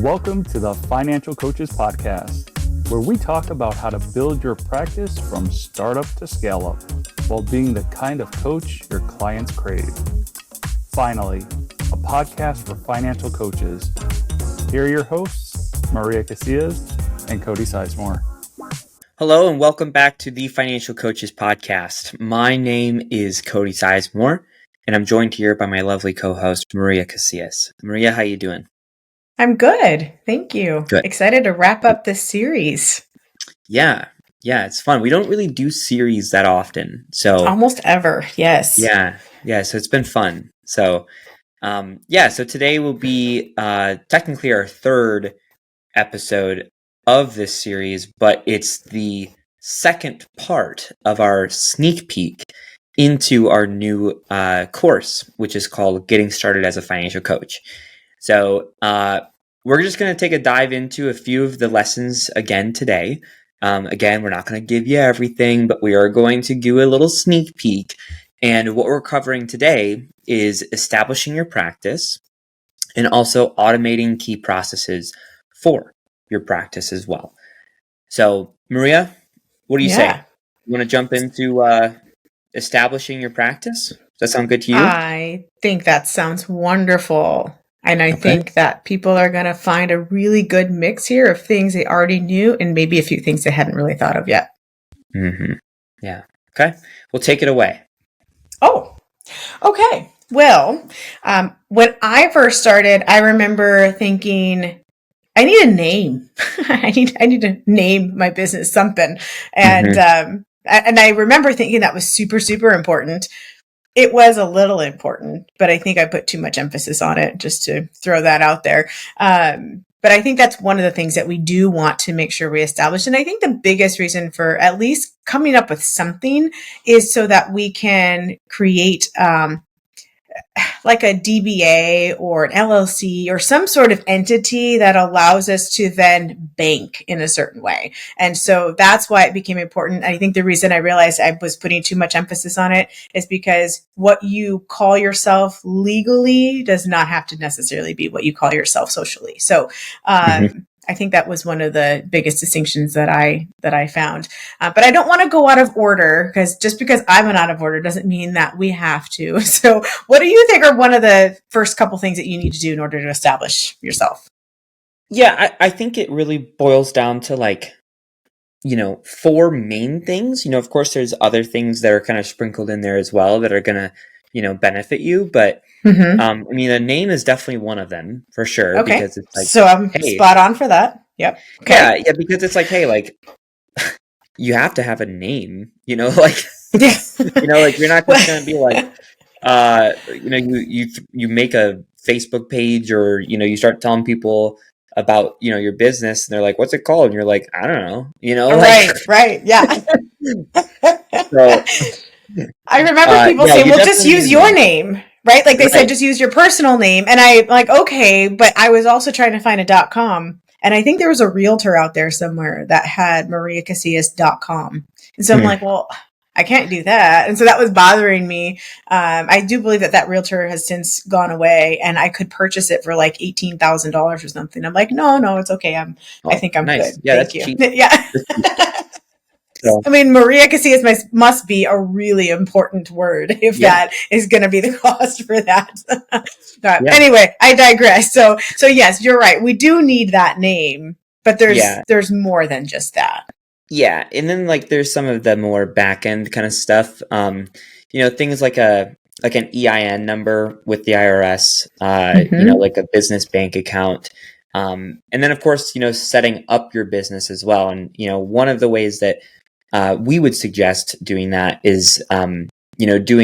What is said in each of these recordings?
Welcome to the Financial Coaches Podcast, where we talk about how to build your practice from startup to scale up while being the kind of coach your clients crave. Finally, a podcast for financial coaches. Here are your hosts, Maria Casillas and Cody Sizemore. Hello and welcome back to the Financial Coaches Podcast. My name is Cody Sizemore, and I'm joined here by my lovely co-host, Maria Casillas. Maria, how you doing? I'm good. Thank you. Good. Excited to wrap up this series. Yeah, it's fun. We don't really do series that often. So almost ever. Yes. Yeah. So it's been fun. So today will be technically our third episode of this series, but it's the second part of our sneak peek into our new course, which is called Getting Started as a Financial Coach. So we're just going to take a dive into a few of the lessons again today. Again, we're not going to give you everything, but we are going to do a little sneak peek. And what we're covering today is establishing your practice and also automating key processes for your practice as well. So, Maria, what do you say? You want to jump into establishing your practice? Does that sound good to you? I think that sounds wonderful. And I think that people are going to find a really good mix here of things they already knew and maybe a few things they hadn't really thought of yet. Mm-hmm. Yeah. Okay. Well, take it away. Oh, okay. Well, when I first started, I remember thinking, I need a name. I need to name my business something. And and I remember thinking that was super, super important. It was a little important, but I think I put too much emphasis on it, just to throw that out there. But I think that's one of the things that we do want to make sure we establish. And I think the biggest reason for at least coming up with something is so that we can create like a DBA or an LLC or some sort of entity that allows us to then bank in a certain way. And so that's why it became important. I think the reason I realized I was putting too much emphasis on it is because what you call yourself legally does not have to necessarily be what you call yourself socially. So, I think that was one of the biggest distinctions that I found. But I don't want to go out of order, because just because I'm out of order doesn't mean that we have to. So what do you think are one of the first couple things that you need to do in order to establish yourself? Yeah, I think it really boils down to four main things. Of course, there's other things that are kind of sprinkled in there as well that are going to, benefit you. But a name is definitely one of them for sure. Okay. Because it's like, so I'm spot on for that. Yep. Okay. Yeah, because it's like, hey, you have to have a name, you're not just going to be like, you make a Facebook page or, you start telling people about, your business and they're like, what's it called? And you're like, I don't know, Right. Yeah. So, I remember people saying, well, just use your name, right? Like they said, just use your personal name. And I'm like, okay, but I was also trying to find a .com. And I think there was a realtor out there somewhere that had mariacasillas.com. And so I'm like, well, I can't do that. And so that was bothering me. I do believe that realtor has since gone away and I could purchase it for like $18,000 or something. I'm like, no, it's okay. I think I'm nice. good. Yeah, Thank you. Cheap. Yeah. So. I mean, Maria Casillas must be a really important word if that is going to be the cost for that. Anyway, I digress. So yes, you're right. We do need that name, but there's more than just that. Yeah, and then there's some of the more back end kind of stuff. Things like an EIN number with the IRS. Like a business bank account. And then of course, setting up your business as well. And one of the ways that we would suggest doing that is, doing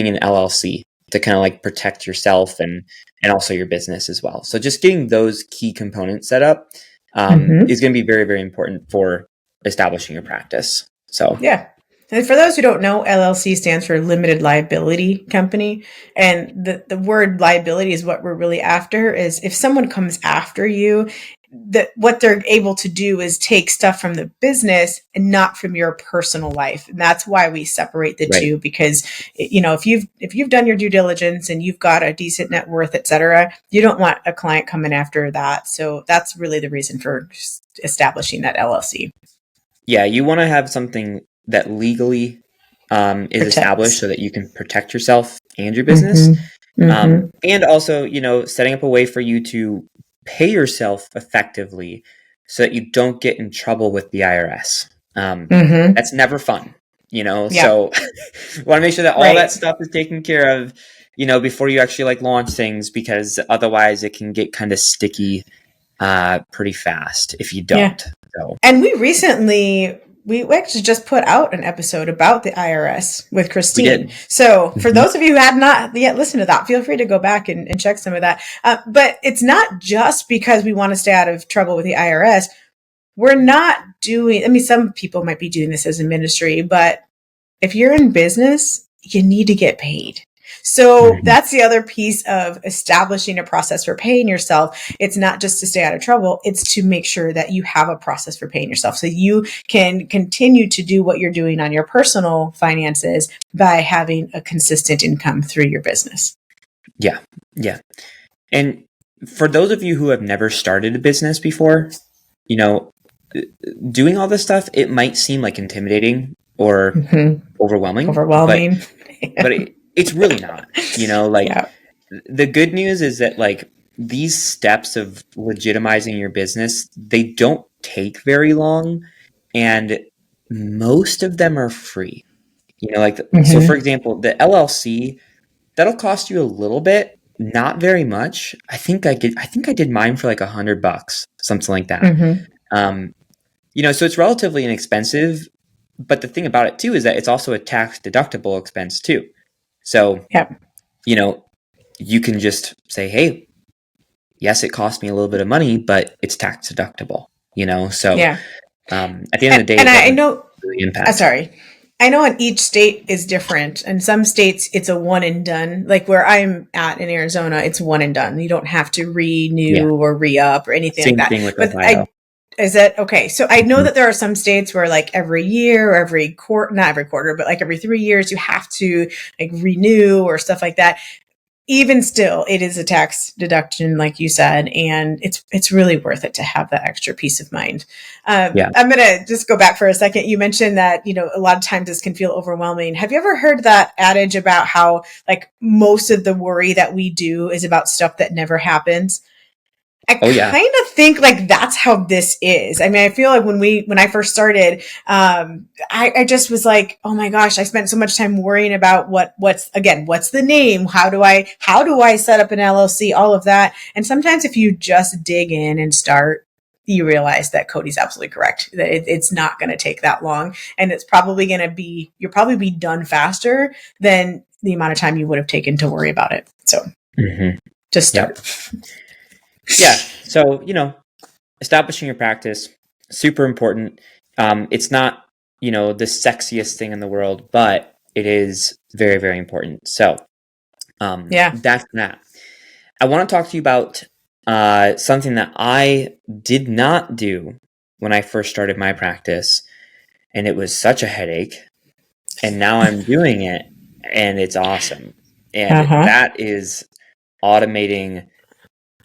an LLC to kind of protect yourself and also your business as well. So just getting those key components set up is going to be very, very important for establishing your practice. So yeah. And for those who don't know, LLC stands for Limited Liability Company. And the word liability is what we're really after, is if someone comes after you, that what they're able to do is take stuff from the business and not from your personal life. And that's why we separate the Right. two, because if you've done your due diligence and you've got a decent net worth, et cetera, you don't want a client coming after that. So that's really the reason for establishing that LLC. Yeah, you want to have something that legally is established so that you can protect yourself and your business. And also, setting up a way for you to pay yourself effectively so that you don't get in trouble with the IRS. That's never fun, so we want to make sure that all that stuff is taken care of, before you actually launch things, because otherwise it can get kind of sticky pretty fast if you don't. Yeah. So. And we actually just put out an episode about the IRS with Christine. So for those of you who had not yet listened to that, feel free to go back and check some of that. But it's not just because we want to stay out of trouble with the IRS. We're not some people might be doing this as a ministry, but if you're in business, you need to get paid. So that's the other piece of establishing a process for paying yourself. It's not just to stay out of trouble. It's to make sure that you have a process for paying yourself so you can continue to do what you're doing on your personal finances by having a consistent income through your business. Yeah. Yeah. And for those of you who have never started a business before, doing all this stuff, it might seem intimidating or overwhelming. But it's really not, The good news is that these steps of legitimizing your business, they don't take very long, and most of them are free. So for example, the LLC, that'll cost you a little bit, not very much. I think I did mine for $100, something like that. So it's relatively inexpensive, but the thing about it too is that it's also a tax deductible expense too. So, you can just say, hey, yes, it cost me a little bit of money, but it's tax deductible, So at the end of the day, and I know, really impact. I know in each state is different. In some states, it's a one and done. Like where I'm at in Arizona, it's one and done. You don't have to renew or re-up or anything Same like that. Thing with Ohio. Is that okay? So I know that there are some states where every year or every quarter, not every quarter, but every 3 years, you have to renew or stuff like that. Even still, it is a tax deduction, like you said, and it's really worth it to have that extra peace of mind. I'm going to just go back for a second. You mentioned that, a lot of times this can feel overwhelming. Have you ever heard that adage about how most of the worry that we do is about stuff that never happens? I kind of think that's how this is. I mean, I feel when I first started, I just was oh my gosh, I spent so much time worrying about what's the name? How do I set up an LLC? All of that. And sometimes if you just dig in and start, you realize that Cody's absolutely correct, that it's not going to take that long. And it's probably going to you'll probably be done faster than the amount of time you would have taken to worry about it. So just start. Yeah. So, establishing your practice, super important. It's not, the sexiest thing in the world, but it is very, very important. So, that's that. I want to talk to you about something that I did not do when I first started my practice, and it was such a headache. And now I'm doing it, and it's awesome. And that is automating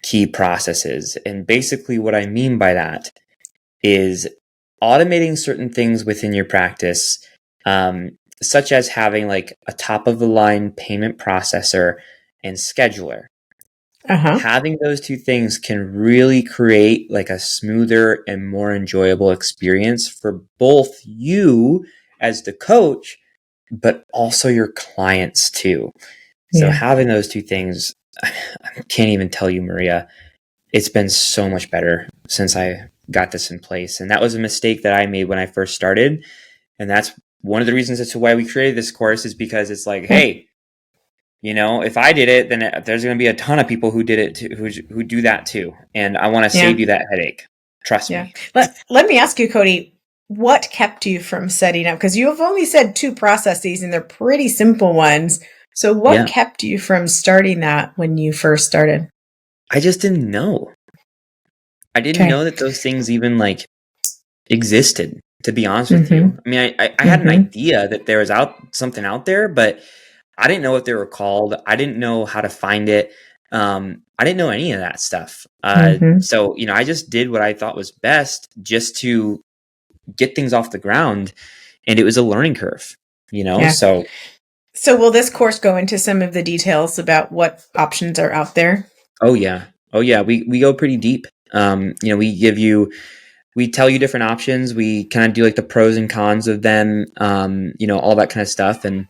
key processes. And basically what I mean by that is automating certain things within your practice, such as having a top of the line payment processor and scheduler. Having those two things can really create a smoother and more enjoyable experience for both you as the coach, but also your clients too. So having those two things, I can't even tell you, Maria, it's been so much better since I got this in place. And that was a mistake that I made when I first started. And that's one of the reasons as to why we created this course, is because it's hey, if I did it, then there's going to be a ton of people who did it too, who do that too. And I want to save you that headache. Trust me. Let me ask you, Cody, what kept you from setting up? Because you have only said 2 processes and they're pretty simple ones. So what Yeah. kept you from starting that when you first started? I just didn't know. I didn't Okay. know that those things even like existed, to be honest with you. I mean, I had an Mhm. idea that there was something out there, but I didn't know what they were called. I didn't know how to find it. I didn't know any of that stuff. Mhm. So, you know, I just did what I thought was best just to get things off the ground. And it was a learning curve, you know? Yeah. So, So will this course go into some of the details about what options are out there? oh yeah. Oh yeah. We go pretty deep. You know, we tell you different options. We kind of do like the pros and cons of them, you know, all that kind of stuff. And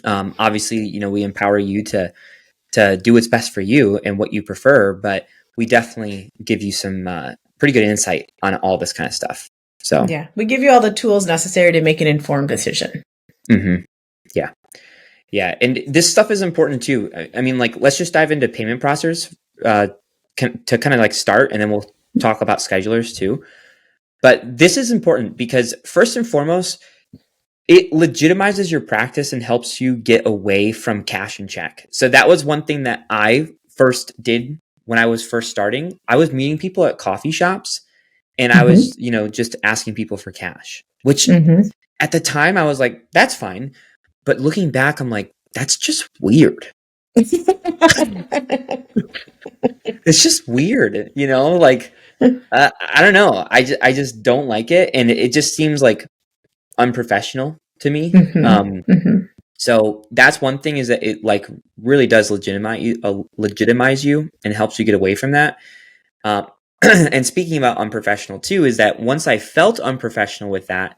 obviously, you know, we empower you to do what's best for you and what you prefer, but we definitely give you some pretty good insight on all this kind of stuff. So, Yeah. We give you all the tools necessary to make an informed decision. mhm. Yeah. Yeah. And this stuff is important too. I mean, like, let's just dive into payment processors to kind of like start, and then we'll talk about schedulers too. But this is important because first and foremost, it legitimizes your practice and helps you get away from cash and check. So that was one thing that I first did when I was first starting. I was meeting people at coffee shops and I was, you know, just asking people for cash, which Mhm. at the time I was like, that's fine. But looking back, I'm like, that's just weird. It's just weird, you know, like, I don't know. I just don't like it. And it just seems like unprofessional to me. Mhm. Mhm. So that's one thing, is that it like really does legitimize you and helps you get away from that. Uh, and speaking about unprofessional too, is that once I felt unprofessional with that,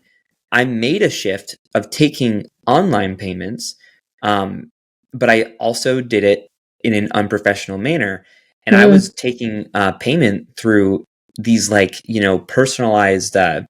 I made a shift of taking online payments, but I also did it in an unprofessional manner. And I Mm. was taking payment through these like, you know, personalized uh,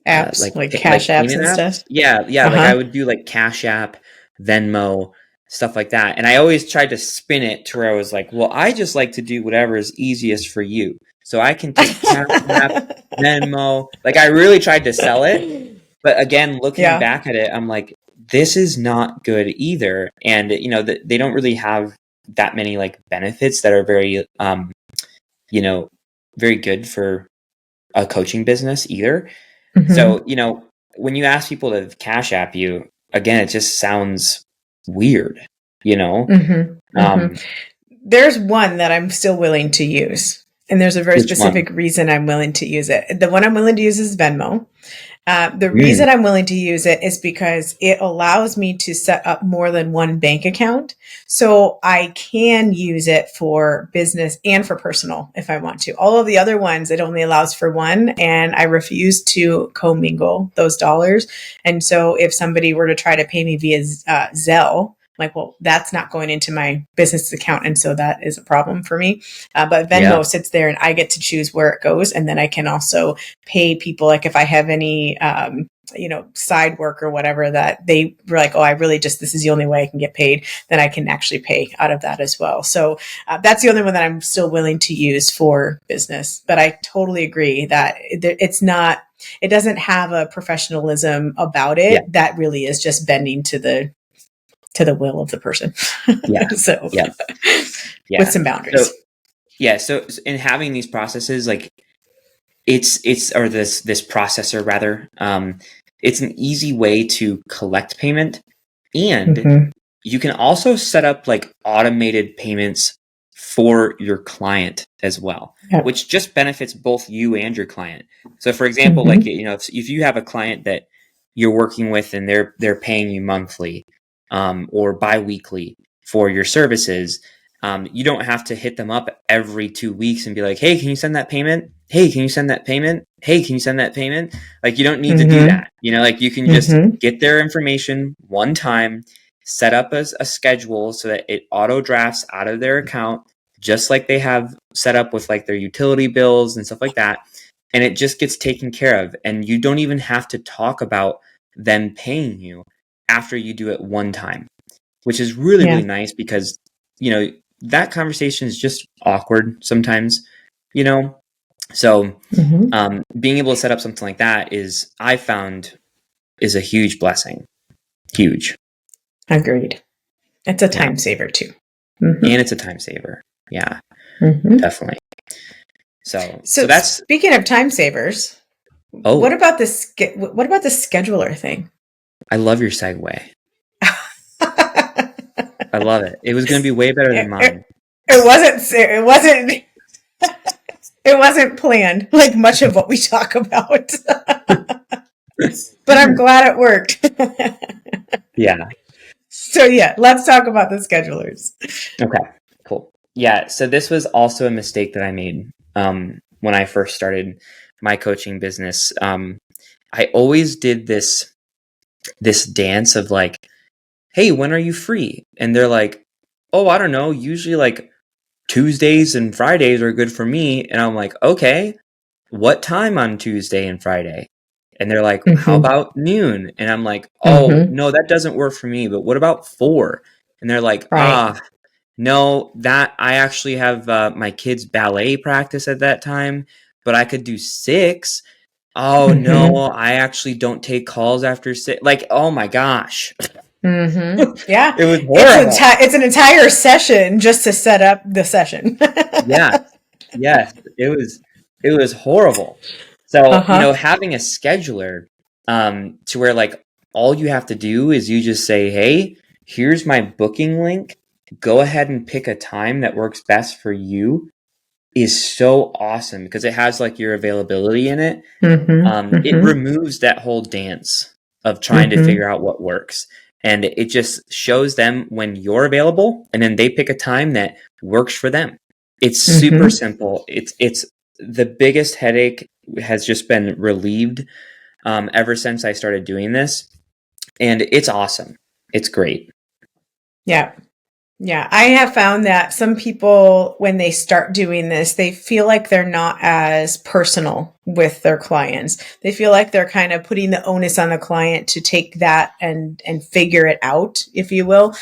Apps like like Cash Apps payment and stuff. apps. Yeah, yeah. Like I Uh-huh. would do like Cash App, Venmo, stuff like that. And I always tried to spin it to where I was like, well, I just like to do whatever is easiest for you. So I can take Cash App, Venmo. Like I really tried to sell it. But again, looking Yeah. back at it, I'm like, this is not good either. And you know, they don't really have that many like benefits that are very you know, very good for a coaching business either. Mhm. So, you know, when you ask people to cash app you, again, it just sounds weird, you know? Mhm. Mhm. Um, There's one that I'm still willing to use, and there's a very which one? specific reason I'm willing to use it. The one I'm willing to use is Venmo. The Mm, reason I'm willing to use it is because it allows me to set up more than one bank account. So I can use it for business and for personal if I want to. All of the other ones, it only allows for one, and I refuse to commingle those dollars. And so if somebody were to try to pay me via Zelle, like, well, that's not going into my business account. And so that is a problem for me. But yeah. Venmo sits there and I get to choose where it goes. And then I can also pay people, like if I have any, side work or whatever that they were like, oh, I really just, this is the only way I can get paid, then I can actually pay out of that as well. So that's the only one that I'm still willing to use for business. But I totally agree that it's not, it doesn't have a professionalism about Yeah. it that really is just bending to the will of the person. Yeah. So Yeah. with Yeah. some So, boundaries. yeah. So in having these processes, like or this processor rather, it's an easy way to collect payment, and Mm-hmm. you can also set up like automated payments for your client as well, Yep. which just benefits both you and your client. So for example, like, Mm-hmm. you know, if you have a client that you're working with and they're paying you monthly, or biweekly for your services, you don't have to hit them up every 2 weeks and be like, hey, can you send that payment? Hey, can you send that payment? Hey, can you send that payment? Like, you don't need to do Mm-hmm. that. You know, like you can just Mm-hmm. get their information one time, set up a schedule so that it auto drafts out of their account, just like they have set up with like their utility bills and stuff like that. And it just gets taken care of. And you don't even have to talk about them paying you after you do it one time, which is really, Yeah. really nice because, you know, that conversation is just awkward sometimes, you know? So Mm-hmm. being able to set up something like that I found is a huge blessing. Huge. Agreed. It's a Yeah. time saver too. And Mm-hmm. it's a time saver. Yeah, Mm-hmm. definitely. So So that's, speaking of time savers, what oh, about what about the scheduler thing? I love your segue. it, I love it. It was going to be way better than it, mine. it wasn't planned like much of what we talk about. But I'm glad it worked. Yeah. So yeah, let's talk about the schedulers. Okay, cool. Yeah. So this was also a mistake that I made when I first started my coaching business. I always did this dance of like, hey, when are you free? And they're like, oh, I don't know. Usually like Tuesdays and Fridays are good for me. And I'm like, okay, what time on Tuesday and Friday? And they're like, how Mm-hmm. about noon? And I'm like, oh, Mm-hmm. no, that doesn't work for me. But what about 4? And they're like, Right. no, that I actually have my kids' ballet practice at that time, but I could do 6. Oh, no, Mm-hmm. I actually don't take calls after 6. Like, oh my gosh. Mm-hmm. Yeah. It was horrible. It's an entire session just to set up the session. Yeah. Yes, it was horrible. So, Uh-huh. having a scheduler to where like all you have to do is you just say, "Hey, here's my booking link. Go ahead and pick a time that works best for you." Is so awesome because it has like your availability in it. Mm-hmm. It Mm-hmm. removes that whole dance of trying to Mm-hmm. figure out what works. And it just shows them when you're available and then they pick a time that works for them. It's super Mm-hmm. simple. It's the biggest headache has just been relieved ever since I started doing this. And it's awesome. It's great. Yeah. Yeah, I have found that some people, when they start doing this, they feel like they're not as personal with their clients. They feel like they're kind of putting the onus on the client to take that and figure it out, if you will.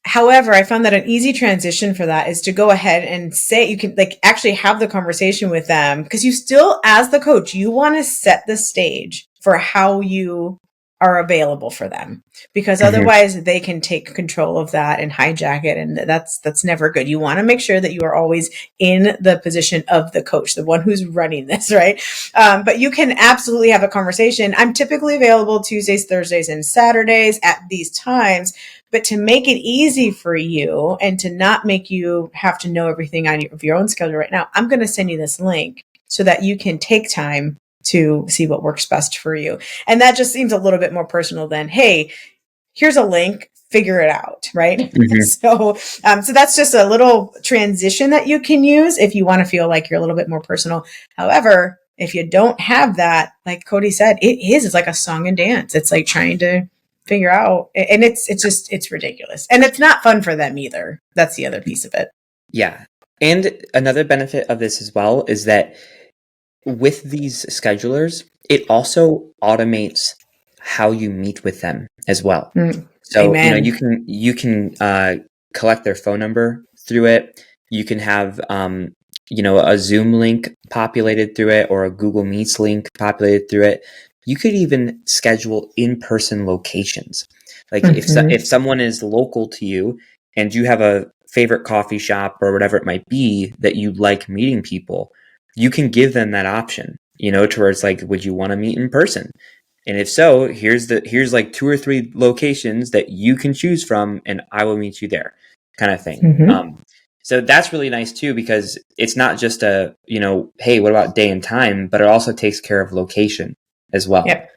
However, I found that an easy transition for that is to go ahead and say, you can like actually have the conversation with them because you still, as the coach, you want to set the stage for how you are available for them because Mhm. otherwise they can take control of that and hijack it. And that's never good. You want to make sure that you are always in the position of the coach, the one who's running this, right? But you can absolutely have a conversation. I'm typically available Tuesdays, Thursdays, and Saturdays at these times. But to make it easy for you and to not make you have to know everything on your own schedule right now, I'm going to send you this link so that you can take time to see what works best for you. And that just seems a little bit more personal than, hey, here's a link, figure it out, right? Mhm. So that's just a little transition that you can use if you want to feel like you're a little bit more personal. However, if you don't have that, like Cody said, it's like a song and dance. It's like trying to figure out, and it's ridiculous, and it's not fun for them either. That's the other piece of it. Yeah. And another benefit of this as well is that with these schedulers, it also automates how you meet with them as well. So, Amen. you can collect their phone number through it. You can have a Zoom link populated through it or a Google Meets link populated through it. You could even schedule in-person locations. Like if someone is local to you and you have a favorite coffee shop or whatever it might be that you like meeting people, you can give them that option, to where it's like, would you want to meet in person? And if so, here's like 2 or 3 locations that you can choose from, and I will meet you there, kind of thing. Mm-hmm. So that's really nice too, because it's not just hey, what about day and time, but it also takes care of location as well. Yep.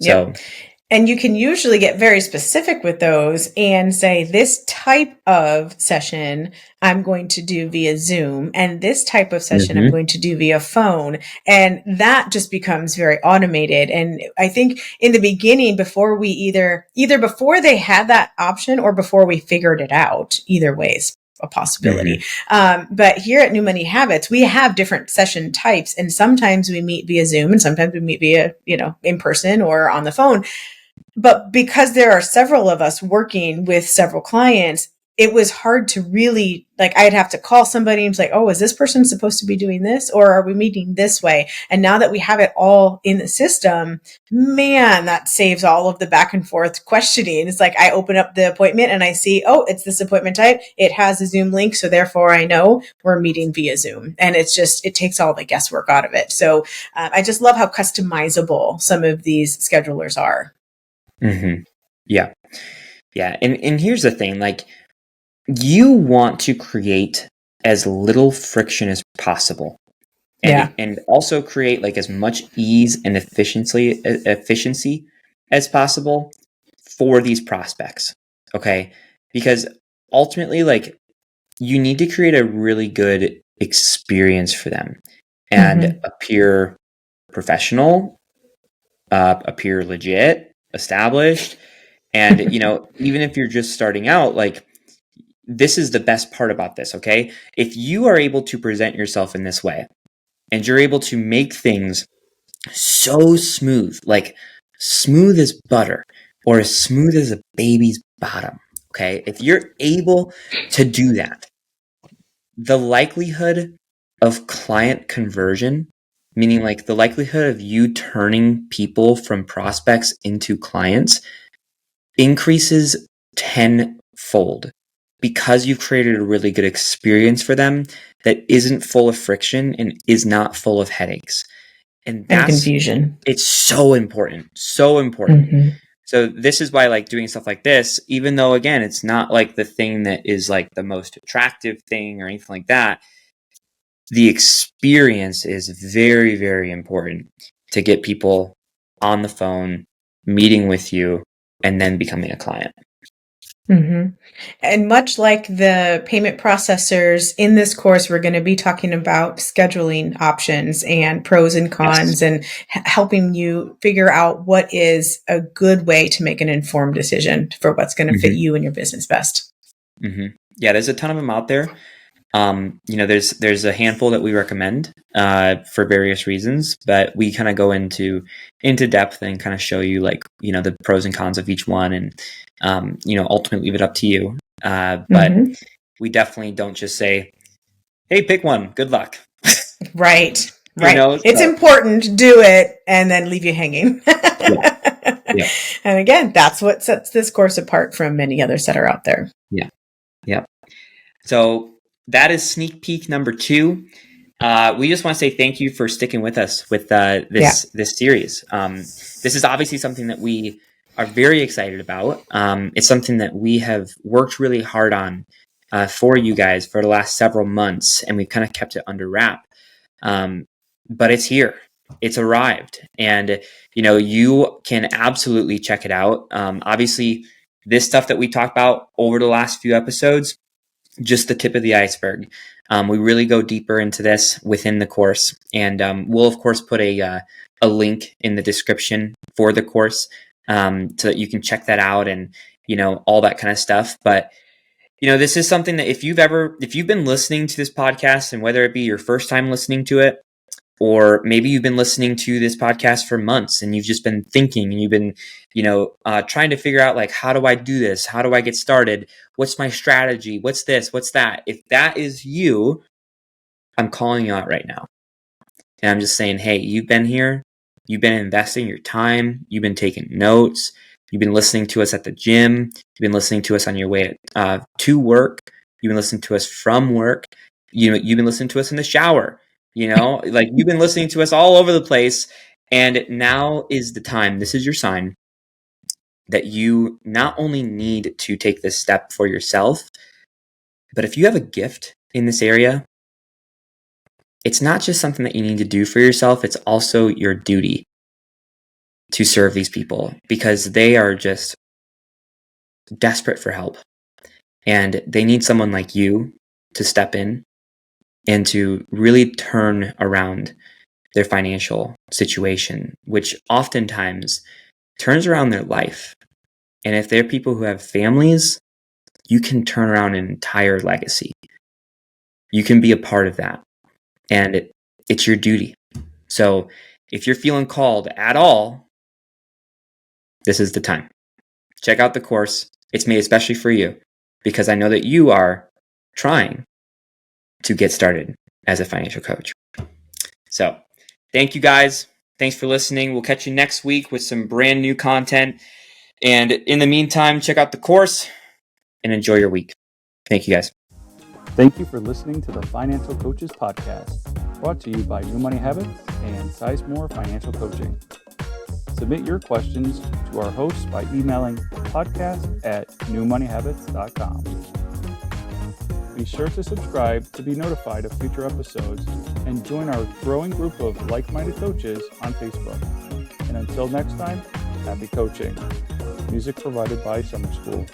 Yep. So, And you can usually get very specific with those and say, this type of session I'm going to do via Zoom, and this type of session I'm mhm. going to do via phone. And that just becomes very automated. And I think in the beginning, before we either before they had that option or before we figured it out, either ways a possibility. But here at New Money Habits, we have different session types, and sometimes we meet via Zoom, and sometimes we meet via, in person or on the phone. But because there are several of us working with several clients, it was hard to really, like, I'd have to call somebody and be like, oh, is this person supposed to be doing this, or are we meeting this way? And now that we have it all in the system, man, that saves all of the back and forth questioning. It's like I open up the appointment and I see, oh, it's this appointment type. It has a Zoom link. So therefore I know we're meeting via Zoom. And it's just, it takes all the guesswork out of it. So I just love how customizable some of these schedulers are. Mm-hmm. Yeah. Yeah. And here's the thing, like, you want to create as little friction as possible. And also create like as much ease and efficiency as possible for these prospects. Okay. Because ultimately, like, you need to create a really good experience for them and appear professional, appear legit, established. And, even if you're just starting out, like, this is the best part about this. Okay. If you are able to present yourself in this way, and you're able to make things so smooth, like smooth as butter or as smooth as a baby's bottom. Okay. If you're able to do that, the likelihood of client conversion, meaning like the likelihood of you turning people from prospects into clients, increases tenfold because you've created a really good experience for them that isn't full of friction and is not full of headaches. And that's confusion. It's so important. So important. So this is why, like, doing stuff like this, even though, again, it's not like the thing that is like the most attractive thing or anything like that, the experience is very, very important to get people on the phone, meeting with you, and then becoming a client. And much like the payment processors, in this course, we're going to be talking about scheduling options and pros and cons, and helping you figure out what is a good way to make an informed decision for what's going to fit you and your business best. Yeah, there's a ton of them out there. There's a handful that we recommend for various reasons, but we kind of go into depth and kind of show you, like, the pros and cons of each one, and ultimately leave it up to you. But we definitely don't just say, hey, pick one, good luck. Right. It's important, do it, and then leave you hanging. Yeah. And again, that's what sets this course apart from many others that are out there. Yeah. So that is sneak peek number 2. We just want to say thank you for sticking with us with this series. This is obviously something that we are very excited about. It's something that we have worked really hard on for you guys for the last several months, and we've kind of kept it under wrap. But it's here. It's arrived. And, you can absolutely check it out. Obviously, this stuff that we talked about over the last few episodes, just the tip of the iceberg. We really go deeper into this within the course, and we'll of course put a link in the description for the course so that you can check that out, and all that kind of stuff. But this is something that if you've been listening to this podcast, and whether it be your first time listening to it, or maybe you've been listening to this podcast for months and you've just been thinking, and you've been, trying to figure out, like, how do I do this? How do I get started? What's my strategy? What's this? What's that? If that is you, I'm calling you out right now. And I'm just saying, hey, you've been here. You've been investing your time. You've been taking notes. You've been listening to us at the gym. You've been listening to us on your way to work. You've been listening to us from work. You've been listening to us in the shower. Like, you've been listening to us all over the place. And now is the time. This is your sign that you not only need to take this step for yourself, but if you have a gift in this area, it's not just something that you need to do for yourself. It's also your duty to serve these people, because they are just desperate for help, and they need someone like you to step in and to really turn around their financial situation, which oftentimes turns around their life. And if they're people who have families, you can turn around an entire legacy. You can be a part of that. And it's your duty. So if you're feeling called at all, this is the time. Check out the course. It's made especially for you. because I know that you are trying to get started as a financial coach. So thank you guys. Thanks for listening. We'll catch you next week with some brand new content. And in the meantime, check out the course and enjoy your week. Thank you guys. Thank you for listening to the Financial Coaches Podcast, brought to you by New Money Habits and Sizemore Financial Coaching. Submit your questions to our hosts by emailing podcast@newmoneyhabits.com. Be sure to subscribe to be notified of future episodes and join our growing group of like-minded coaches on Facebook. And until next time, happy coaching. Music provided by Summer School.